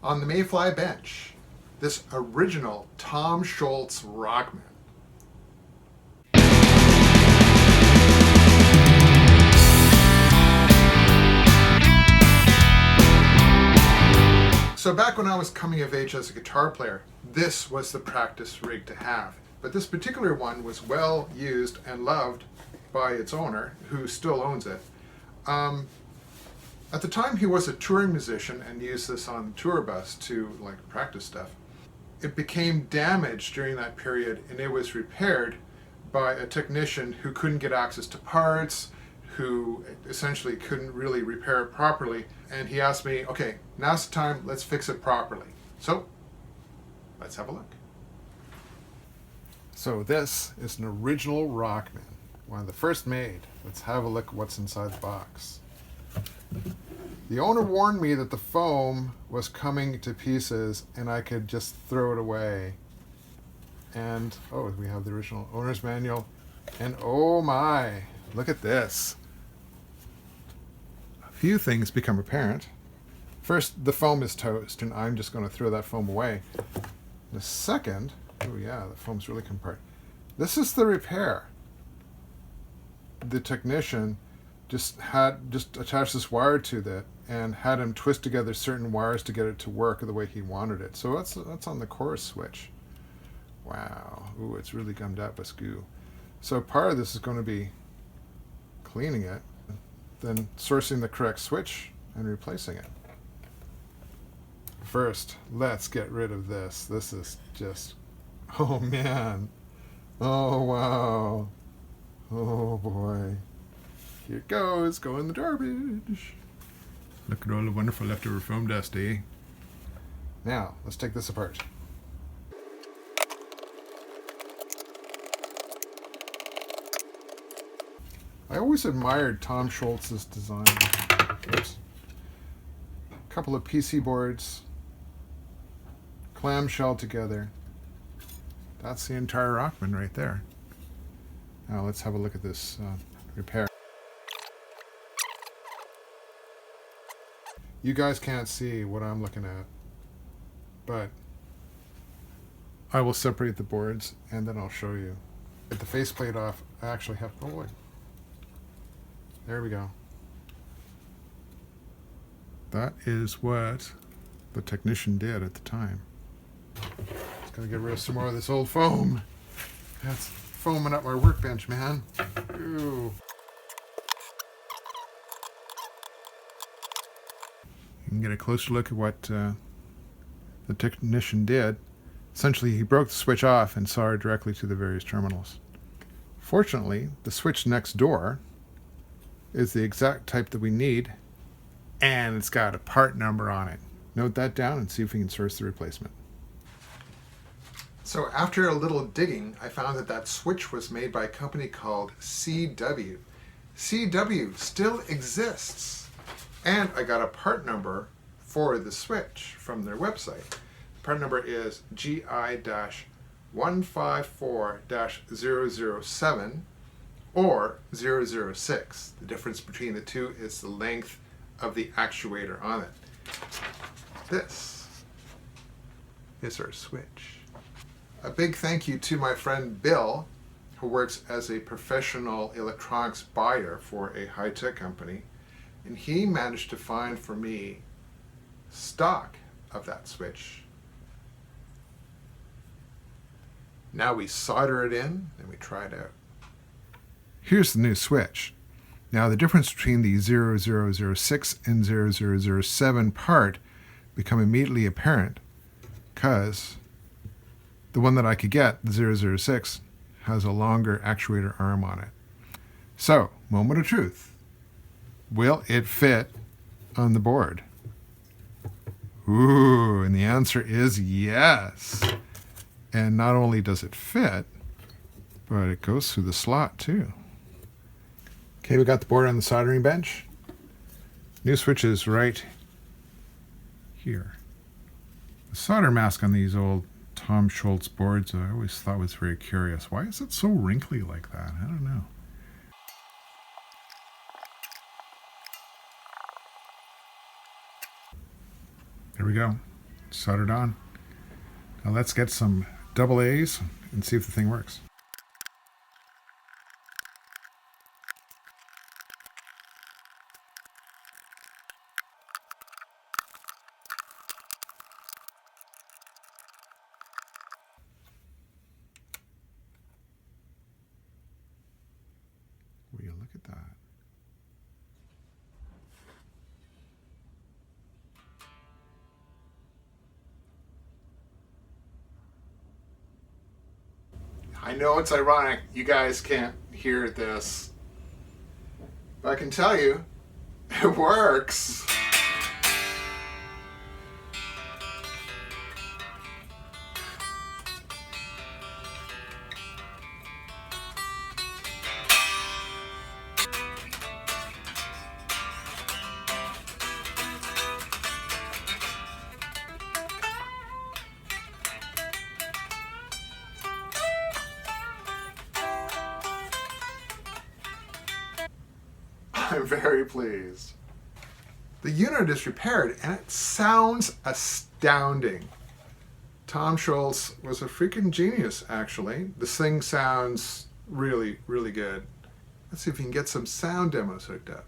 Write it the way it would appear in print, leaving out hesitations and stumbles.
on the Mayfly bench, this original Tom Schultz Rockman. So back when I was coming of age as a guitar player, this was the practice rig to have. But this particular one was well used and loved by its owner, who still owns it. At the time, he was a touring musician and used this on the tour bus to practice stuff. It became damaged during that period, and it was repaired by a technician who couldn't get access to parts, who essentially couldn't really repair it properly. And he asked me, okay, now's the time, let's fix it properly. So let's have a look. So this is an original Rockman, one of the first made. Let's have a look at what's inside the box. The owner warned me that the foam was coming to pieces and I could just throw it away. And, oh, we have the original owner's manual. And oh my, look at this. A few things become apparent. First, the foam is toast, and I'm just going to throw that foam away. The second, oh yeah, the foam's really come apart. This is the repair. The technician just attached this wire to that and had him twist together certain wires to get it to work the way he wanted it. So that's on the chorus switch. Wow, ooh, it's really gummed up with goo. So part of this is going to be cleaning it, then sourcing the correct switch and replacing it. First, let's get rid of this. This is just, oh man. Oh wow. Oh boy. Here it goes, go in the garbage. Look at all the wonderful leftover foam dust, eh? Now, let's take this apart. I always admired Tom Schultz's design. Oops. A couple of PC boards, clamshell together. That's the entire Rockman right there. Now let's have a look at this repair. You guys can't see what I'm looking at, but I will separate the boards and then I'll show you. Get the faceplate off. I actually have, oh wait. There we go. That is what the technician did at the time. Just gonna get rid of some more of this old foam. That's foaming up my workbench, man. Ooh. You can get a closer look at what the technician did. Essentially, he broke the switch off and soldered directly to the various terminals. Fortunately, the switch next door is the exact type that we need, and it's got a part number on it. Note that down and see if we can source the replacement. So after a little digging, I found that switch was made by a company called CW. CW still exists. And I got a part number for the switch from their website. The part number is GI-154-007 or 006. The difference between the two is the length of the actuator on it. This is our switch. A big thank you to my friend Bill, who works as a professional electronics buyer for a high-tech company, and he managed to find for me stock of that switch. Now we solder it in and we try it out. Here's the new switch. Now the difference between the 0006 and 0007 part become immediately apparent because the one that I could get, the 006, has a longer actuator arm on it. So, moment of truth. Will it fit on the board? Ooh, and the answer is yes. And not only does it fit, but it goes through the slot too. Okay, we got the board on the soldering bench. New switch is right here. The solder mask on these old Tom Schultz boards I always thought was very curious. Why is it so wrinkly like that? I don't know. There we go. soldered on. Now let's get some double A's and see if the thing works. Will you look at that? I know it's ironic you guys can't hear this, but I can tell you, it works. I'm very pleased. The unit is repaired and it sounds astounding. Tom Schultz was a freaking genius, actually. This thing sounds really, really good. Let's see if we can get some sound demos hooked up.